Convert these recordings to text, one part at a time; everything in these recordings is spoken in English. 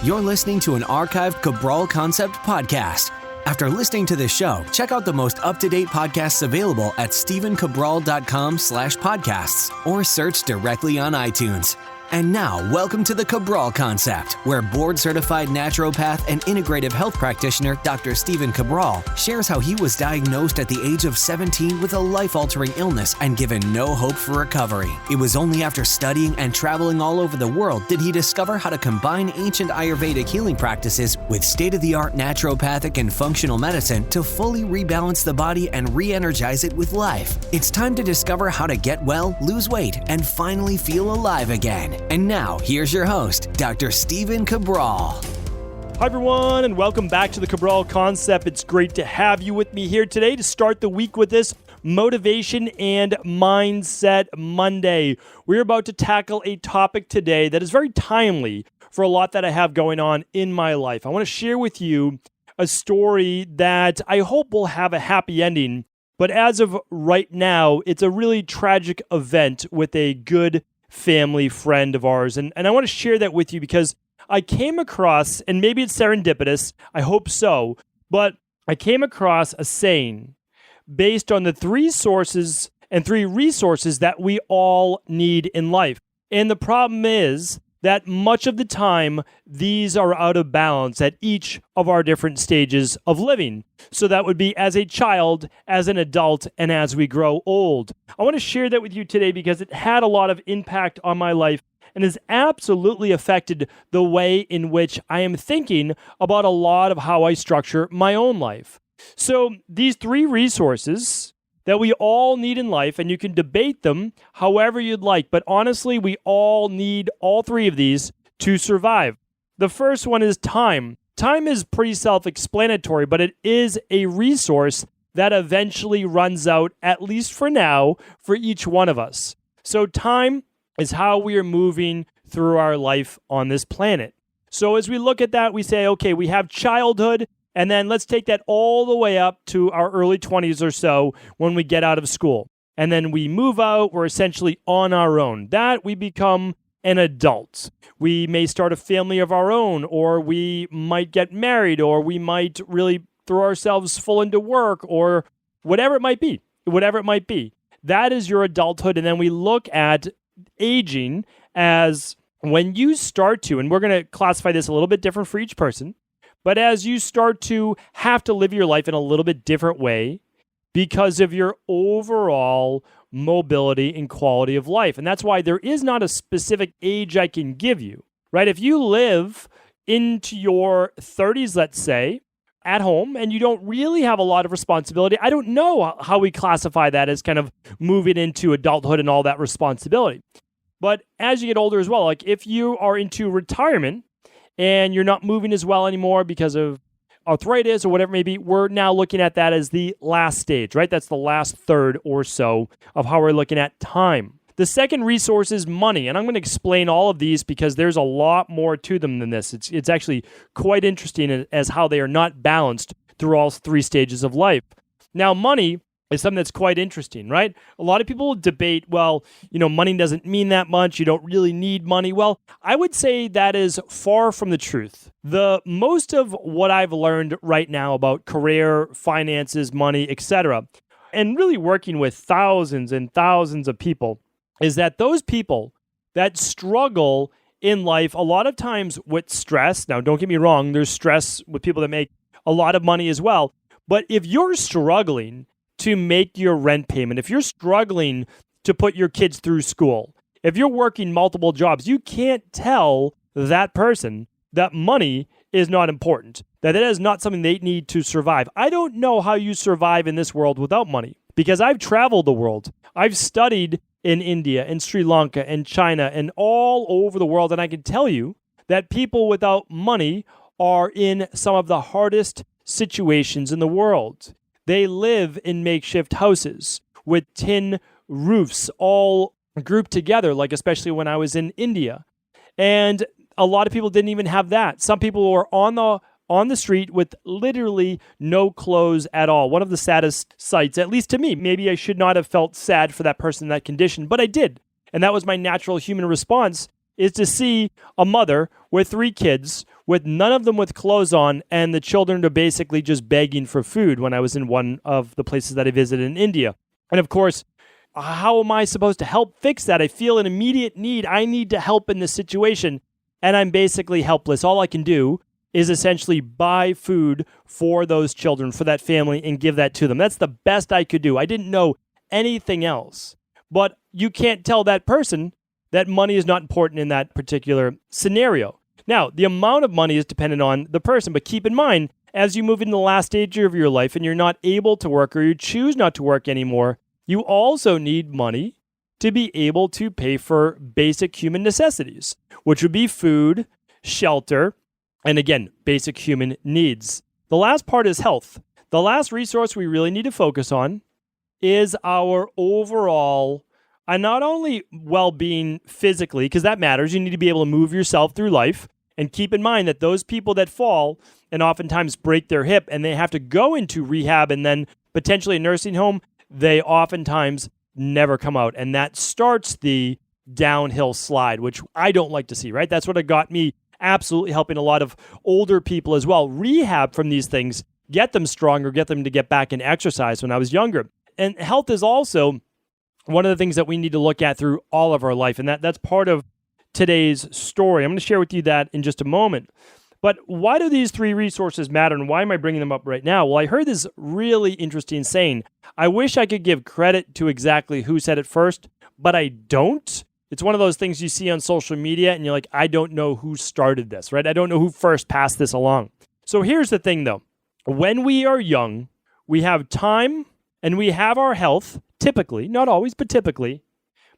You're listening to an archived Cabral Concept podcast. After listening to this show, check out the most up-to-date podcasts available at stephencabral.com/podcasts or search directly on iTunes. And now, welcome to the Cabral Concept, where board-certified naturopath and integrative health practitioner Dr. Stephen Cabral shares how he was diagnosed at the age of 17 with a life-altering illness and given no hope for recovery. It was only after studying and traveling all over the world did he discover how to combine ancient Ayurvedic healing practices with state-of-the-art naturopathic and functional medicine to fully rebalance the body and re-energize it with life. It's time to discover how to get well, lose weight, and finally feel alive again. And now, here's your host, Dr. Stephen Cabral. Hi, everyone, and welcome back to the Cabral Concept. It's great to have you with me here today to start the week with this Motivation and Mindset Monday. We're about to tackle a topic today that is very timely for a lot that I have going on in my life. I want to share with you a story that I hope will have a happy ending, but as of right now, it's a really tragic event with a good family friend of ours. And I want to share that with you because I came across, and maybe it's serendipitous, I hope so, but I came across a saying based on the three sources and three resources that we all need in life. And the problem is that much of the time, these are out of balance at each of our different stages of living. So that would be as a child, as an adult, and as we grow old. I want to share that with you today because it had a lot of impact on my life and has absolutely affected the way in which I am thinking about a lot of how I structure my own life. So these three resources that we all need in life, and you can debate them however you'd like, but honestly, we all need all three of these to survive. The first one is time. Time is pretty self-explanatory, but it is a resource that eventually runs out, at least for now, for each one of us. So time is how we are moving through our life on this planet. So as we look at that, we say, okay, we have childhood, and then let's take that all the way up to our early 20s or so when we get out of school. And then we move out, we're essentially on our own. That we become an adult. We may start a family of our own, or we might get married, or we might really throw ourselves full into work, or whatever it might be. That is your adulthood. And then we look at aging as when you start to, and we're going to classify this a little bit different for each person, but as you start to have to live your life in a little bit different way because of your overall mobility and quality of life. And that's why there is not a specific age I can give you, right? If you live into your 30s, let's say, at home, and you don't really have a lot of responsibility, I don't know how we classify that as kind of moving into adulthood and all that responsibility. But as you get older as well, like if you are into retirement, and you're not moving as well anymore because of arthritis or whatever it may be, we're now looking at that as the last stage, right? That's the last third or so of how we're looking at time. The second resource is money, and I'm going to explain all of these because there's a lot more to them than this. It's actually quite interesting as how they are not balanced through all three stages of life. Now, money is something that's quite interesting, right? A lot of people debate, well, money doesn't mean that much. You don't really need money. Well, I would say that is far from the truth. The most of what I've learned right now about career, finances, money, etc., and really working with thousands and thousands of people is that those people that struggle in life, a lot of times with stress. Now, don't get me wrong. There's stress with people that make a lot of money as well. But if you're struggling to make your rent payment, if you're struggling to put your kids through school, if you're working multiple jobs, you can't tell that person that money is not important, that it is not something they need to survive. I don't know how you survive in this world without money because I've traveled the world. I've studied in India and Sri Lanka and China and all over the world, and I can tell you that people without money are in some of the hardest situations in the world. They live in makeshift houses with tin roofs all grouped together, like especially when I was in India. And a lot of people didn't even have that. Some people were on the street with literally no clothes at all. One of the saddest sights, at least to me. Maybe I should not have felt sad for that person in that condition, but I did. And that was my natural human response is to see a mother with 3 kids, with none of them with clothes on, and the children are basically just begging for food when I was in one of the places that I visited in India. And of course, how am I supposed to help fix that? I feel an immediate need. I need to help in this situation, and I'm basically helpless. All I can do is essentially buy food for those children, for that family, and give that to them. That's the best I could do. I didn't know anything else. But you can't tell that person that money is not important in that particular scenario. Now, the amount of money is dependent on the person, but keep in mind, as you move into the last stage of your life and you're not able to work or you choose not to work anymore, you also need money to be able to pay for basic human necessities, which would be food, shelter, and again, basic human needs. The last part is health. The last resource we really need to focus on is our overall, not only well-being physically, because that matters. You need to be able to move yourself through life. And keep in mind that those people that fall and oftentimes break their hip and they have to go into rehab and then potentially a nursing home, they oftentimes never come out. And that starts the downhill slide, which I don't like to see, right? That's what got me absolutely helping a lot of older people as well. Rehab from these things, get them stronger, get them to get back and exercise when I was younger. And health is also one of the things that we need to look at through all of our life. And that's part of today's story. I'm going to share with you that in just a moment. But why do these 3 resources matter, and why am I bringing them up right now? Well, I heard this really interesting saying. I wish I could give credit to exactly who said it first, but I don't. It's one of those things you see on social media, and you're like, I don't know who started this, right? I don't know who first passed this along. So here's the thing, though. When we are young, we have time and we have our health, typically, not always, but typically,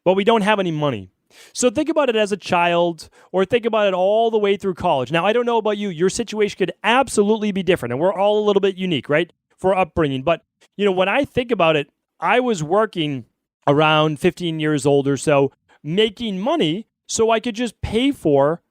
but we don't have any money. So think about it as a child, or think about it all the way through college. Now, I don't know about you. Your situation could absolutely be different, and we're all a little bit unique, right, for upbringing. But, when I think about it, I was working around 15 years old or so, making money so I could just pay for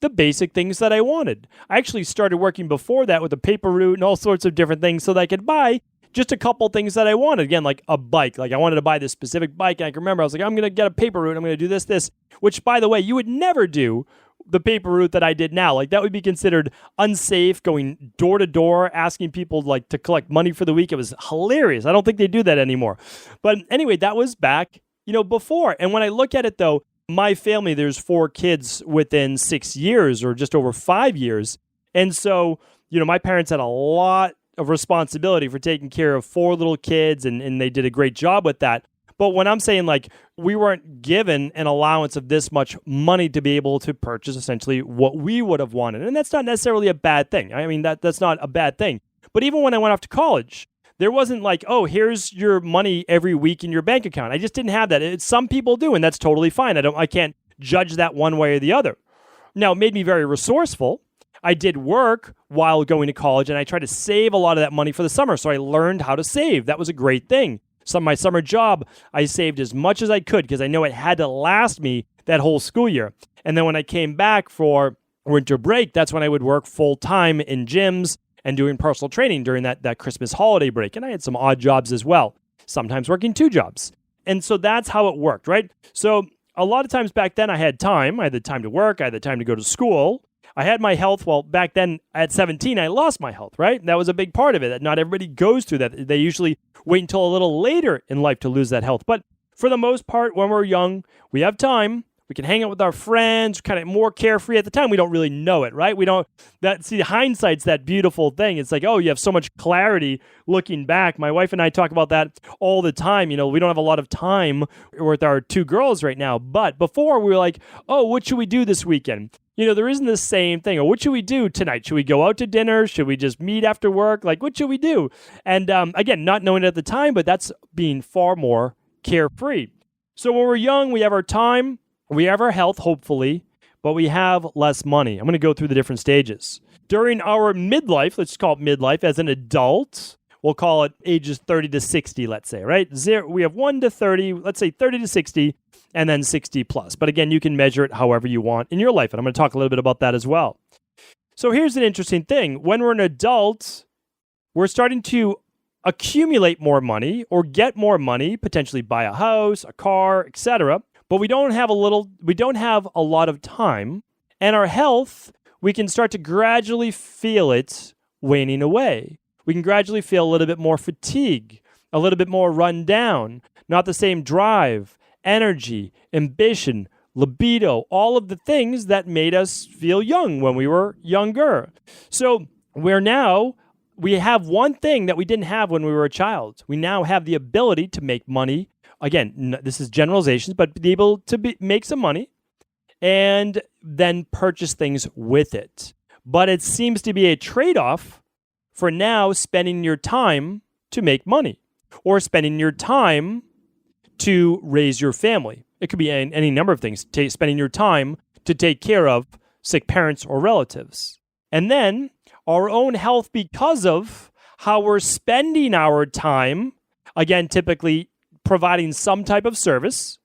the basic things that I wanted. I actually started working before that with a paper route and all sorts of different things so that I could buy just a couple things that I wanted. Again, like a bike. Like I wanted to buy this specific bike. And I can remember I was like, I'm going to get a paper route. I'm going to do this, which by the way, you would never do the paper route that I did now. Like that would be considered unsafe, going door to door, asking people like to collect money for the week. It was hilarious. I don't think they do that anymore. But anyway, that was back, before. And when I look at it though, my family, there's 4 kids within 6 years or just over 5 years. And so, my parents had a lot of responsibility for taking care of 4 little kids, and they did a great job with that. But when I'm saying like we weren't given an allowance of this much money to be able to purchase essentially what we would have wanted, and that's not necessarily a bad thing. I mean, that's not a bad thing. But even when I went off to college, there wasn't like, oh, here's your money every week in your bank account. I just didn't have that. Some people do, and that's totally fine. I can't judge that one way or the other. Now, it made me very resourceful. I did work while going to college, and I tried to save a lot of that money for the summer. So I learned how to save. That was a great thing. So my summer job, I saved as much as I could because I know it had to last me that whole school year. And then when I came back for winter break, that's when I would work full time in gyms and doing personal training during that Christmas holiday break. And I had some odd jobs as well, sometimes working 2 jobs. And so that's how it worked, right? So a lot of times back then I had time. I had the time to work. I had the time to go to school. I had my health. Well, back then at 17, I lost my health, right? That was a big part of it. Not everybody goes through that. They usually wait until a little later in life to lose that health. But for the most part, when we're young, we have time. We can hang out with our friends, kind of more carefree. At the time, we don't really know it, right? Hindsight's that beautiful thing. It's like, oh, you have so much clarity looking back. My wife and I talk about that all the time. We don't have a lot of time with our 2 girls right now. But before, we were like, oh, what should we do this weekend? There isn't the same thing. Or what should we do tonight? Should we go out to dinner? Should we just meet after work? Like, what should we do? And again, not knowing it at the time, but that's being far more carefree. So when we're young, we have our time. We have our health, hopefully, but we have less money. I'm going to go through the different stages. During our midlife, let's call it midlife, as an adult, we'll call it ages 30 to 60, let's say, right? We have 1 to 30, let's say 30 to 60, and then 60 plus. But again, you can measure it however you want in your life, and I'm going to talk a little bit about that as well. So here's an interesting thing. When we're an adult, we're starting to accumulate more money or get more money, potentially buy a house, a car, etc. but we don't have a lot of time, and our health, we can start to gradually feel it waning away. We can gradually feel a little bit more fatigue, a little bit more run down, not the same drive, energy, ambition, libido, all of the things that made us feel young when we were younger. So we have one thing that we didn't have when we were a child. We now have the ability to make money. Again, this is generalizations, but be able to make some money and then purchase things with it. But it seems to be a trade-off for now spending your time to make money or spending your time to raise your family. It could be any number of things, spending your time to take care of sick parents or relatives. And then our own health, because of how we're spending our time, again, typically providing some type of service,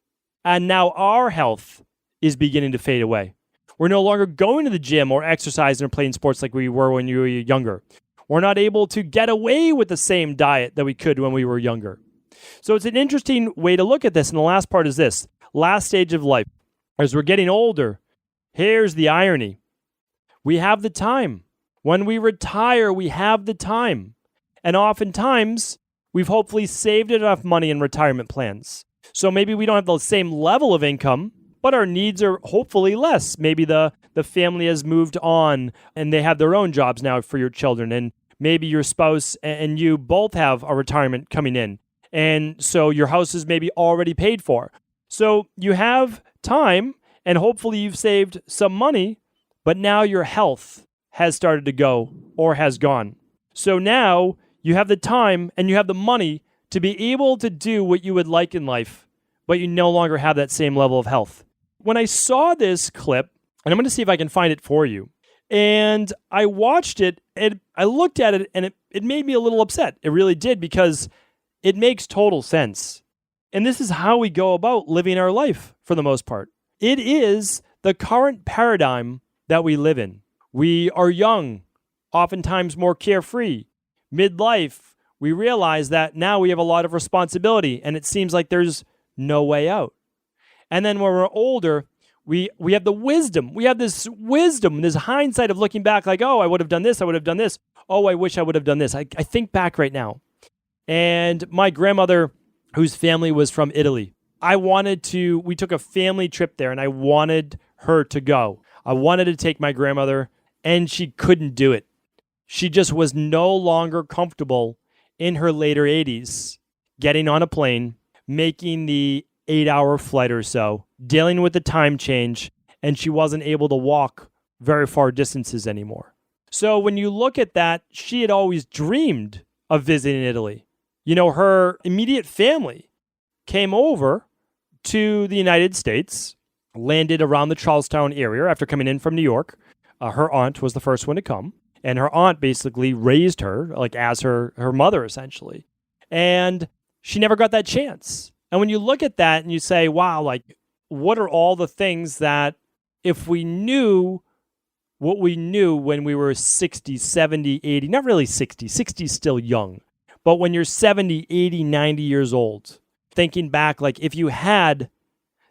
and now our health is beginning to fade away. We're no longer going to the gym or exercising or playing sports like we were when you were younger. We're not able to get away with the same diet that we could when we were younger. So it's an interesting way to look at this. And the last part is this. Last stage of life. As we're getting older, here's the irony. We have the time. When we retire, we have the time. And oftentimes, we've hopefully saved enough money in retirement plans. So maybe we don't have the same level of income, but our needs are hopefully less. Maybe the family has moved on and they have their own jobs now for your children. And maybe your spouse and you both have a retirement coming in. And so your house is maybe already paid for. So you have time and hopefully you've saved some money, but now your health has started to go or has gone. So now you have the time and you have the money to be able to do what you would like in life, but you no longer have that same level of health. When I saw this clip, and I'm going to see if I can find it for you, and I watched it, and I looked at it, and it made me a little upset. It really did, because it makes total sense. And this is how we go about living our life for the most part. It is the current paradigm that we live in. We are young, oftentimes more carefree. Midlife, we realize that now we have a lot of responsibility and it seems like there's no way out. And then when we're older, we have the wisdom. We have this wisdom, this hindsight of looking back like, oh, I would have done this, I would have done this. Oh, I wish I would have done this. I think back right now. And my grandmother, whose family was from Italy, we took a family trip there and I wanted her to go. I wanted to take my grandmother and she couldn't do it. She just was no longer comfortable in her later 80s getting on a plane, making the 8-hour flight or so, dealing with the time change, and she wasn't able to walk very far distances anymore. So when you look at that, she had always dreamed of visiting Italy. You know, her immediate family came over to the United States, landed around the Charlestown area after coming in from New York. Her aunt was the first one to come, and her aunt basically raised her like as her mother, essentially. And she never got that chance. And when you look at that and you say, wow, like, what are all the things that if we knew what we knew when we were 60, 70, 80, not really 60 is still young, but when you're 70, 80, 90 years old, thinking back, like if you had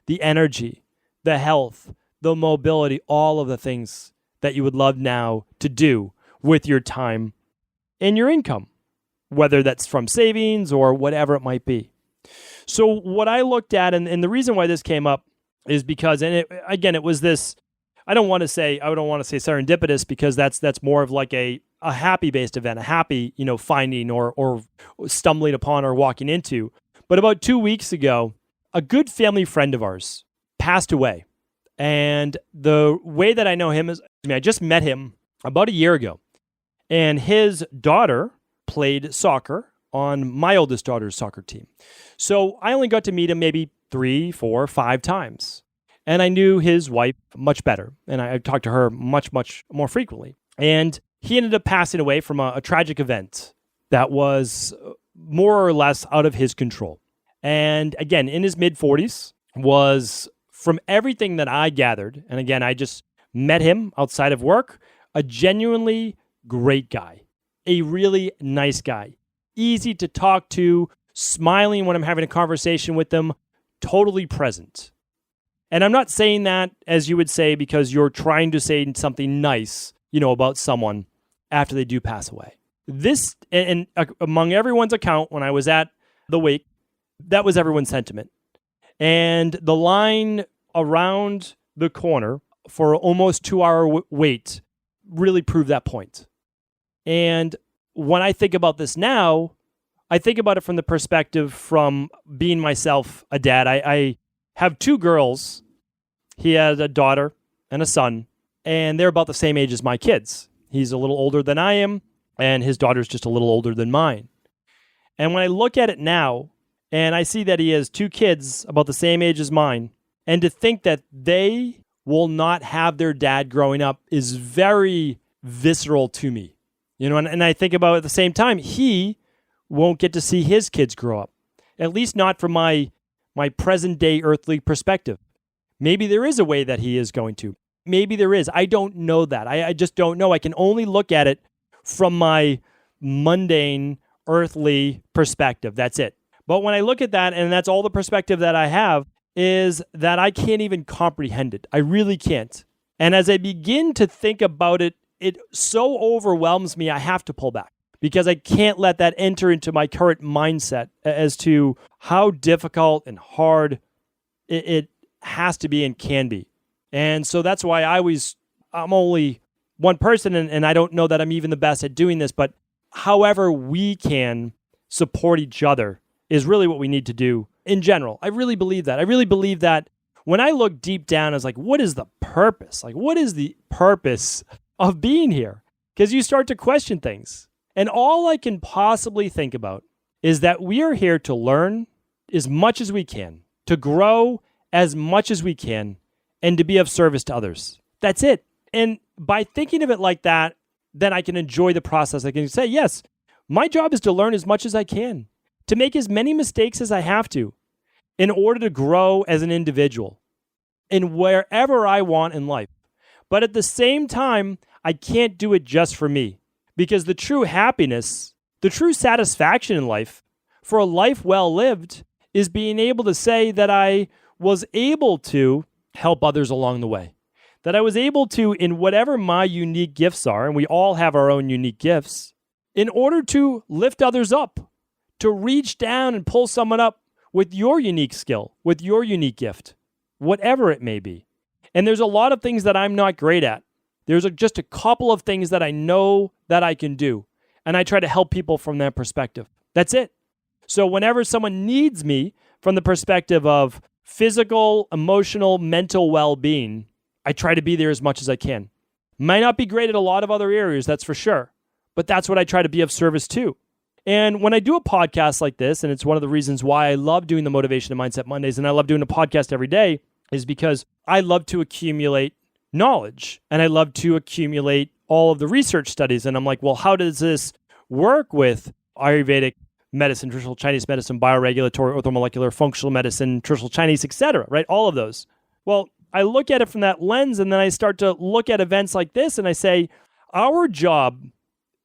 the energy, the health, the mobility, all of the things that you would love now to do with your time and your income, whether that's from savings or whatever it might be. So what I looked at, and the reason why this came up is because, and it was this, I don't want to say serendipitous, because that's more of like a happy-based event, a happy, finding or stumbling upon or walking into. But about 2 weeks ago, a good family friend of ours passed away. And the way that I know him is, I just met him about a year ago. And his daughter played soccer on my oldest daughter's soccer team. So I only got to meet him maybe 3, 4, 5 times. And I knew his wife much better. And I talked to her much, much more frequently. And he ended up passing away from a tragic event that was more or less out of his control. And again, in his mid-40s, was, from everything that I gathered, and again, I just met him outside of work, a genuinely great guy, a really nice guy, easy to talk to, smiling when I'm having a conversation with him, totally present. And I'm not saying that, as you would say, because you're trying to say something nice, about someone after they do pass away. This, and among everyone's account, when I was at the wake, that was everyone's sentiment. And the line around the corner for almost 2-hour wait really proved that point. And when I think about this now, I think about it from the perspective from being myself a dad. I have 2 girls. He has a daughter and a son, and they're about the same age as my kids. He's a little older than I am, and his daughter's just a little older than mine. And when I look at it now, and I see that he has 2 kids about the same age as mine, and to think that they will not have their dad growing up is very visceral to me. And I think about at the same time, he won't get to see his kids grow up, at least not from my present day earthly perspective. Maybe there is a way that he is going to. Maybe there is. I don't know that. I just don't know. I can only look at it from my mundane earthly perspective. That's it. But when I look at that, and that's all the perspective that I have, is that I can't even comprehend it. I really can't. And as I begin to think about it, it so overwhelms me, I have to pull back because I can't let that enter into my current mindset as to how difficult and hard it has to be and can be. And so that's why I'm only one person, and I don't know that I'm even the best at doing this, but however we can support each other is really what we need to do in general. I really believe that. I really believe that when I look deep down, I was like, what is the purpose? Like, what is the purpose of being here? Because you start to question things. And all I can possibly think about is that we are here to learn as much as we can, to grow as much as we can, and to be of service to others. That's it. And by thinking of it like that, then I can enjoy the process. I can say, yes, my job is to learn as much as I can, to make as many mistakes as I have to in order to grow as an individual in wherever I want in life. But at the same time, I can't do it just for me, because the true happiness, the true satisfaction in life, for a life well lived, is being able to say that I was able to help others along the way, that I was able to, in whatever my unique gifts are, and we all have our own unique gifts, in order to lift others up, to reach down and pull someone up with your unique skill, with your unique gift, whatever it may be. And there's a lot of things that I'm not great at. There's just a couple of things that I know that I can do, and I try to help people from that perspective. That's it. So whenever someone needs me from the perspective of physical, emotional, mental well-being, I try to be there as much as I can. Might not be great at a lot of other areas, that's for sure, but that's what I try to be of service to. And when I do a podcast like this, and it's one of the reasons why I love doing the Motivation and Mindset Mondays, and I love doing a podcast every day, is because I love to accumulate knowledge, and I love to accumulate all of the research studies. And I'm like, well, how does this work with Ayurvedic medicine, traditional Chinese medicine, bioregulatory, orthomolecular, functional medicine, traditional Chinese, etc., right? All of those. Well, I look at it from that lens, and then I start to look at events like this, and I say, our job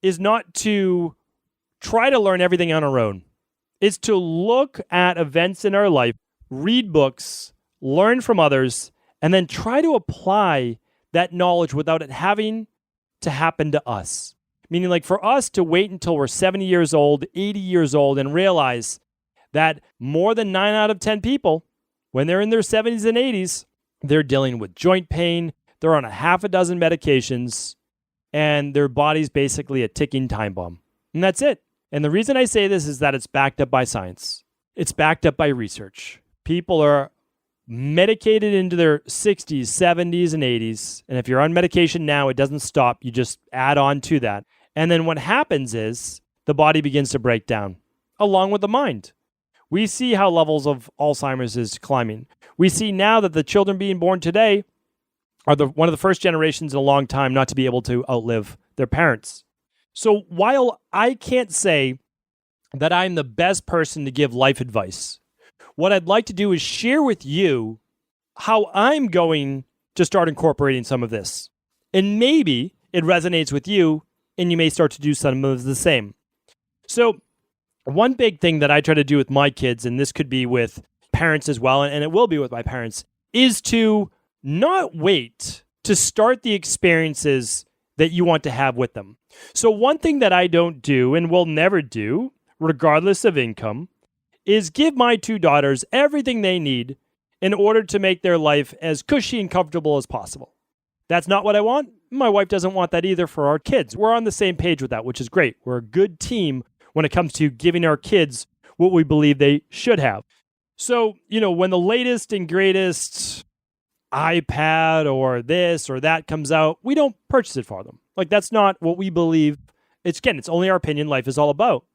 is not to try to learn everything on our own. It's to look at events in our life, read books, learn from others, and then try to apply that knowledge without it having to happen to us. Meaning, like, for us to wait until we're 70 years old, 80 years old, and realize that more than 9 out of 10 people, when they're in their 70s and 80s, they're dealing with joint pain, they're on a half a dozen medications, and their body's basically a ticking time bomb. And that's it. And the reason I say this is that it's backed up by science. It's backed up by research. People are medicated into their 60s, 70s, and 80s. And if you're on medication now, it doesn't stop. You just add on to that. And then what happens is the body begins to break down, along with the mind. We see how levels of Alzheimer's is climbing. We see now that the children being born today are one of the first generations in a long time not to be able to outlive their parents. So while I can't say that I'm the best person to give life advice, what I'd like to do is share with you how I'm going to start incorporating some of this. And maybe it resonates with you, and you may start to do some of the same. So one big thing that I try to do with my kids, and this could be with parents as well, and it will be with my parents, is to not wait to start the experiences that you want to have with them. So one thing that I don't do and will never do, regardless of income, is give my 2 daughters everything they need in order to make their life as cushy and comfortable as possible. That's not what I want. My wife doesn't want that either for our kids. We're on the same page with that, which is great. We're a good team when it comes to giving our kids what we believe they should have. So, when the latest and greatest iPad or this or that comes out, we don't purchase it for them. Like, that's not what we believe. It's only our opinion life is all about.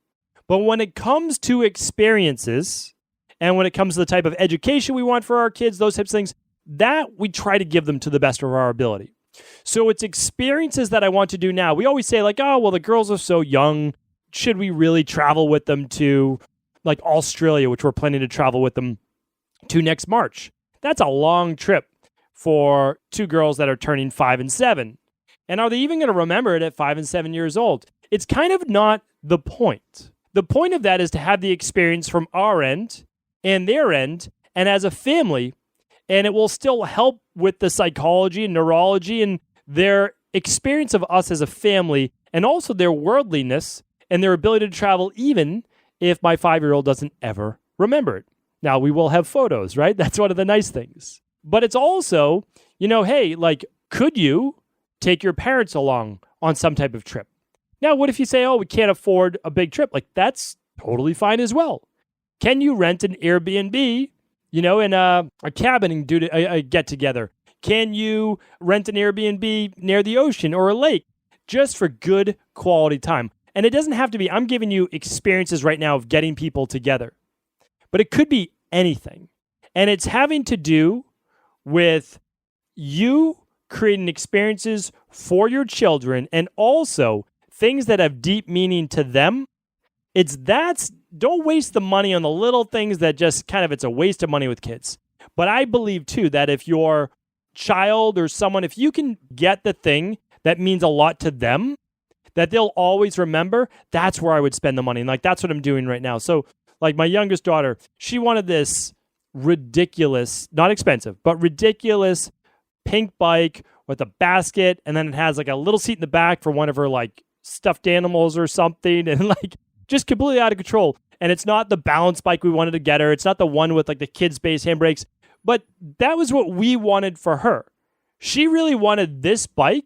But when it comes to experiences and when it comes to the type of education we want for our kids, those types of things, that we try to give them to the best of our ability. So it's experiences that I want to do now. We always say like, oh, well, the girls are so young. Should we really travel with them to like Australia, which we're planning to travel with them to next March? That's a long trip for 2 girls that are turning 5 and 7. And are they even going to remember it at 5 and 7 years old? It's kind of not the point. The point of that is to have the experience from our end and their end and as a family, and it will still help with the psychology and neurology and their experience of us as a family and also their worldliness and their ability to travel even if my 5-year-old doesn't ever remember it. Now, we will have photos, right? That's one of the nice things. But it's also, hey, like, could you take your parents along on some type of trip? Now, what if you say, oh, we can't afford a big trip? Like, that's totally fine as well. Can you rent an Airbnb, in a cabin and do a get-together? Can you rent an Airbnb near the ocean or a lake just for good quality time? And it doesn't have to be, I'm giving you experiences right now of getting people together. But it could be anything. And it's having to do with you creating experiences for your children and also things that have deep meaning to them. Don't waste the money on the little things that just it's a waste of money with kids. But I believe too that if your child or someone, if you can get the thing that means a lot to them, that they'll always remember, that's where I would spend the money. And like, that's what I'm doing right now. So like my youngest daughter, she wanted this ridiculous, not expensive, but ridiculous pink bike with a basket. And then it has like a little seat in the back for one of her like stuffed animals or something. And like just completely out of control. And it's not the balance bike we wanted to get her. It's not the one with like the kids base handbrakes, but that was what we wanted for her. She really wanted this bike.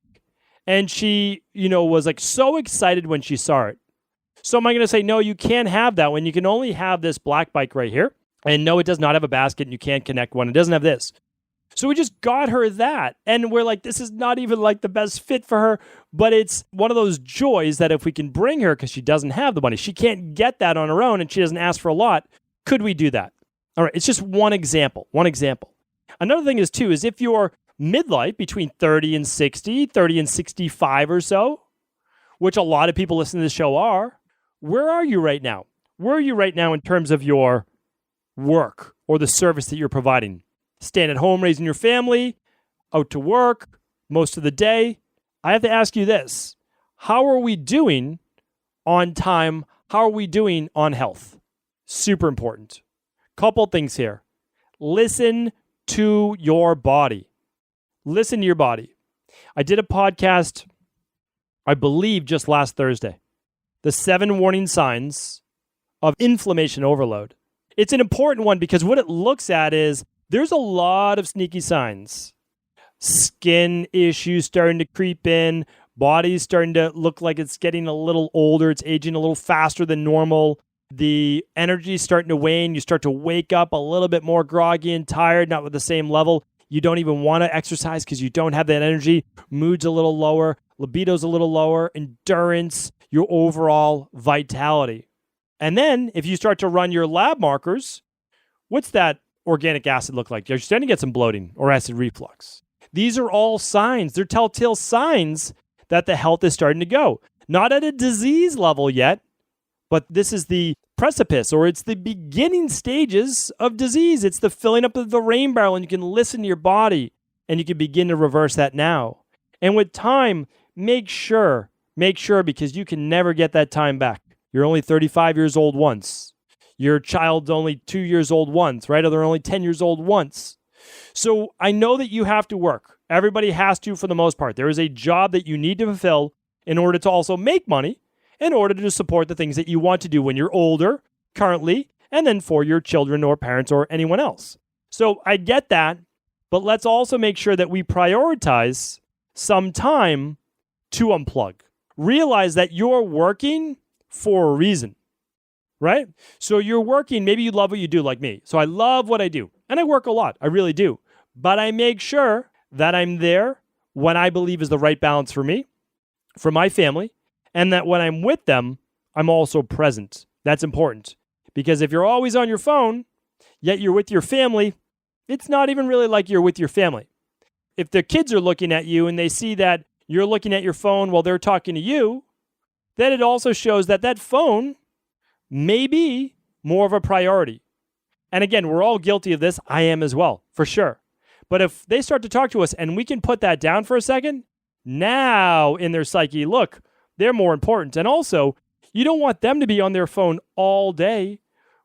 And she, was like so excited when she saw it. So am I going to say, no, you can't have that one. You can only have this black bike right here. And no, it does not have a basket and you can't connect one. It doesn't have this. So we just got her that. And we're like, this is not even like the best fit for her. But it's one of those joys that if we can bring her, because she doesn't have the money, she can't get that on her own and she doesn't ask for a lot. Could we do that? All right. It's just one example. Another thing is too, is if you're midlife between 30 and 60, 30 and 65 or so, which a lot of people listening to this show are, where are you right now? Where are you right now in terms of your work or the service that you're providing? Staying at home, raising your family, out to work most of the day? I have to ask you this. How are we doing on time? How are we doing on health? Super important. Couple things here. Listen to your body. Listen to your body. I did a podcast, I believe, just last Thursday. The 7 warning signs of inflammation overload. It's an important one because what it looks at is there's a lot of sneaky signs. Skin issues starting to creep in. Body's starting to look like it's getting a little older. It's aging a little faster than normal. The energy's starting to wane. You start to wake up a little bit more groggy and tired, not with the same level. You don't even want to exercise because you don't have that energy. Mood's a little lower. Libido's a little lower. Endurance, your overall vitality. And then if you start to run your lab markers, what's that organic acid look like? You're starting to get some bloating or acid reflux. These are all signs. They're telltale signs that the health is starting to go. Not at a disease level yet, but this is the precipice, or it's the beginning stages of disease. It's the filling up of the rain barrel, and you can listen to your body, and you can begin to reverse that now. And with time, make sure, because you can never get that time back. You're only 35 years old once. Your child's only 2 years old once, right? Or they're only 10 years old once. So I know that you have to work. Everybody has to for the most part. There is a job that you need to fulfill in order to also make money, in order to support the things that you want to do when you're older, currently, and then for your children or parents or anyone else. So I get that, but let's also make sure that we prioritize some time to unplug. Realize that you're working for a reason, right? So you're working, maybe you love what you do like me. So I love what I do, and I work a lot. I really do. But I make sure that I'm there when I believe is the right balance for me, for my family, and that when I'm with them, I'm also present. That's important. Because if you're always on your phone, yet you're with your family, it's not even really like you're with your family. If the kids are looking at you and they see that you're looking at your phone while they're talking to you, then it also shows that that phone may be more of a priority. And again, we're all guilty of this. I am as well, for sure. But if they start to talk to us and we can put that down for a second, now in their psyche, look, they're more important. And also, you don't want them to be on their phone all day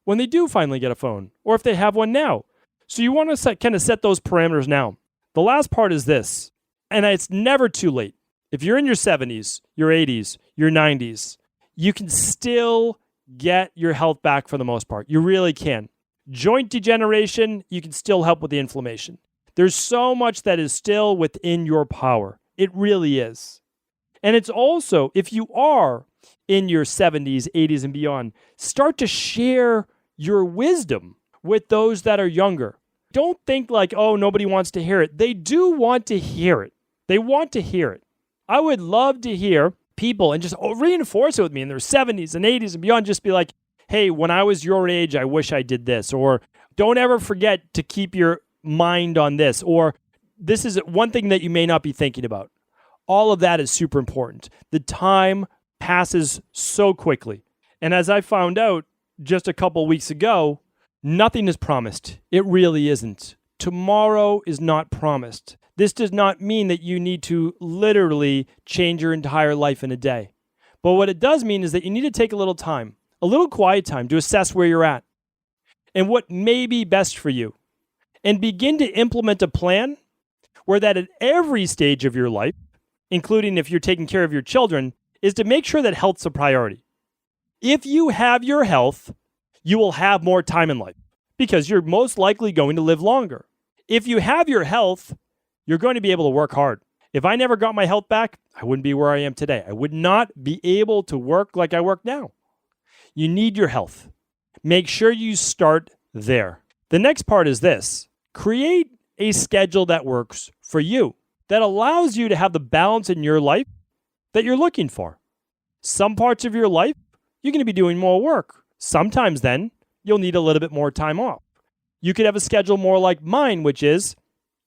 when they do finally get a phone, or if they have one now. So you want to kind of set those parameters now. The last part is this, and it's never too late. If you're in your 70s, your 80s, your 90s, you can still get your health back for the most part. You really can. Joint degeneration, you can still help with the inflammation. There's so much that is still within your power. It really is. And it's also, if you are in your 70s, 80s, and beyond, start to share your wisdom with those that are younger. Don't think like, oh, nobody wants to hear it. They do want to hear it. They want to hear it. I would love to hear people and just reinforce it with me in their 70s and 80s and beyond. Just be like, hey, when I was your age, I wish I did this. Or don't ever forget to keep your mind on this. Or this is one thing that you may not be thinking about. All of that is super important. The time passes so quickly. And as I found out just a couple weeks ago, nothing is promised. It really isn't. Tomorrow is not promised. This does not mean that you need to literally change your entire life in a day. But what it does mean is that you need to take a little time, a little quiet time to assess where you're at and what may be best for you. And begin to implement a plan where that at every stage of your life, including if you're taking care of your children, is to make sure that health's a priority. If you have your health, you will have more time in life because you're most likely going to live longer. If you have your health, you're going to be able to work hard. If I never got my health back, I wouldn't be where I am today. I would not be able to work like I work now. You need your health. Make sure you start there. The next part is this. Create a schedule that works for you, that allows you to have the balance in your life that you're looking for. Some parts of your life, you're going to be doing more work. Sometimes then, you'll need a little bit more time off. You could have a schedule more like mine, which is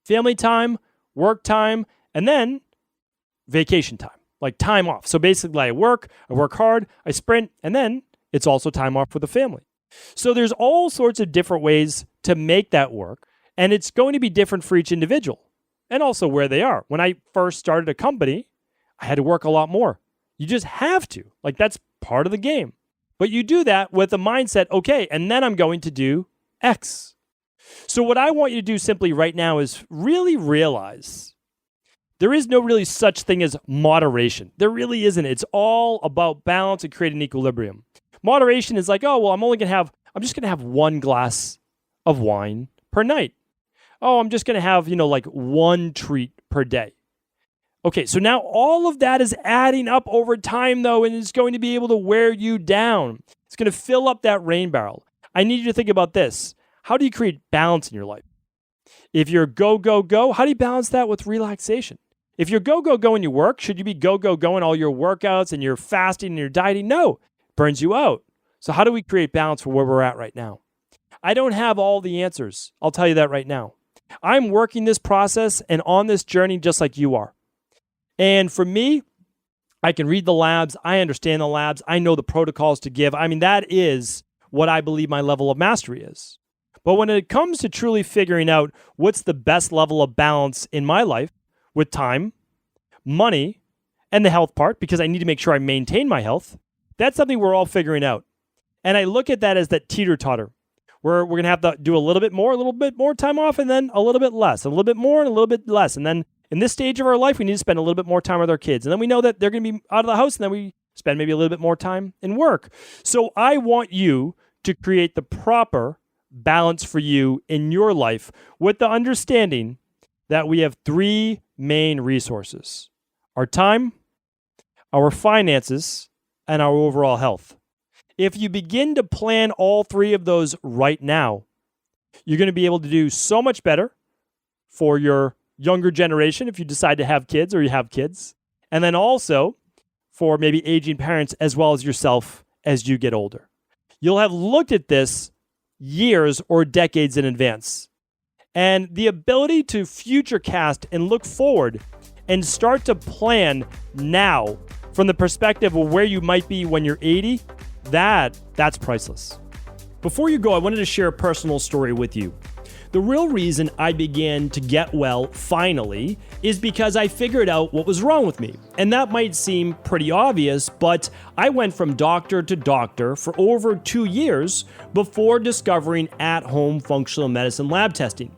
family time, work time, and then vacation time, like time off. So basically I work hard, I sprint, and then it's also time off with the family. So there's all sorts of different ways to make that work, and it's going to be different for each individual and also where they are. When I first started a company, I had to work a lot more. You just have to. Like that's part of the game. But you do that with a mindset, okay, and then I'm going to do X. So what I want you to do simply right now is really realize there is no really such thing as moderation. There really isn't. It's all about balance and creating equilibrium. Moderation is like, oh, well, I'm just going to have one glass of wine per night. Oh, I'm just going to have, like one treat per day. Okay, so now all of that is adding up over time, though, and it's going to be able to wear you down. It's going to fill up that rain barrel. I need you to think about this. How do you create balance in your life? If you're go, go, go, how do you balance that with relaxation? If you're go, go, go in your work, should you be go, go, go in all your workouts and your fasting and your dieting? No, it burns you out. So how do we create balance for where we're at right now? I don't have all the answers. I'll tell you that right now. I'm working this process and on this journey just like you are. And for me, I can read the labs. I understand the labs. I know the protocols to give. I mean, that is what I believe my level of mastery is. But when it comes to truly figuring out what's the best level of balance in my life with time, money, and the health part, because I need to make sure I maintain my health, that's something we're all figuring out. And I look at that as that teeter-totter. We're going to have to do a little bit more time off, and then a little bit less, a little bit more and a little bit less. And then in this stage of our life, we need to spend a little bit more time with our kids. And then we know that they're going to be out of the house, and then we spend maybe a little bit more time in work. So I want you to create the proper balance for you in your life with the understanding that we have three main resources: our time, our finances, and our overall health. If you begin to plan all three of those right now, you're going to be able to do so much better for your younger generation if you decide to have kids or you have kids, and then also for maybe aging parents as well as yourself as you get older. You'll have looked at this years or decades in advance. And the ability to future cast and look forward and start to plan now from the perspective of where you might be when you're 80, that's priceless. Before you go, I wanted to share a personal story with you. The real reason I began to get well finally is because I figured out what was wrong with me. And that might seem pretty obvious, but I went from doctor to doctor for over 2 years before discovering at-home functional medicine lab testing.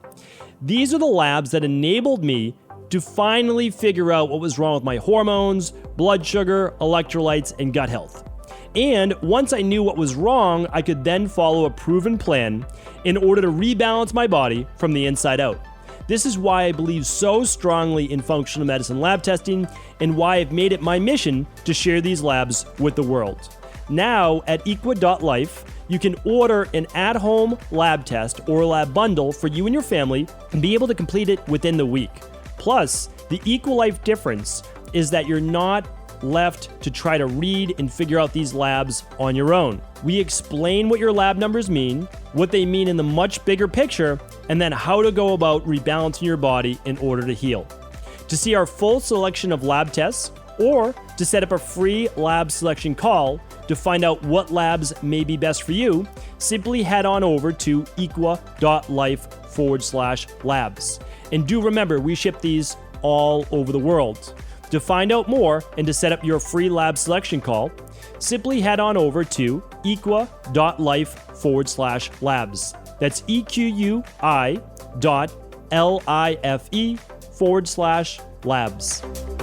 These are the labs that enabled me to finally figure out what was wrong with my hormones, blood sugar, electrolytes, and gut health. And once I knew what was wrong, I could then follow a proven plan in order to rebalance my body from the inside out. This is why I believe so strongly in functional medicine lab testing and why I've made it my mission to share these labs with the world. Now at equa.life, you can order an at-home lab test or lab bundle for you and your family and be able to complete it within the week. Plus, the EquaLife difference is that you're not left to try to read and figure out these labs on your own. We explain what your lab numbers mean, what they mean in the much bigger picture, and then how to go about rebalancing your body in order to heal. To see our full selection of lab tests or to set up a free lab selection call to find out what labs may be best for you, simply head on over to equa.life/labs. And do remember, we ship these all over the world. To find out more and to set up your free lab selection call, simply head on over to equa.life/labs. That's EQUI.LIFE/labs.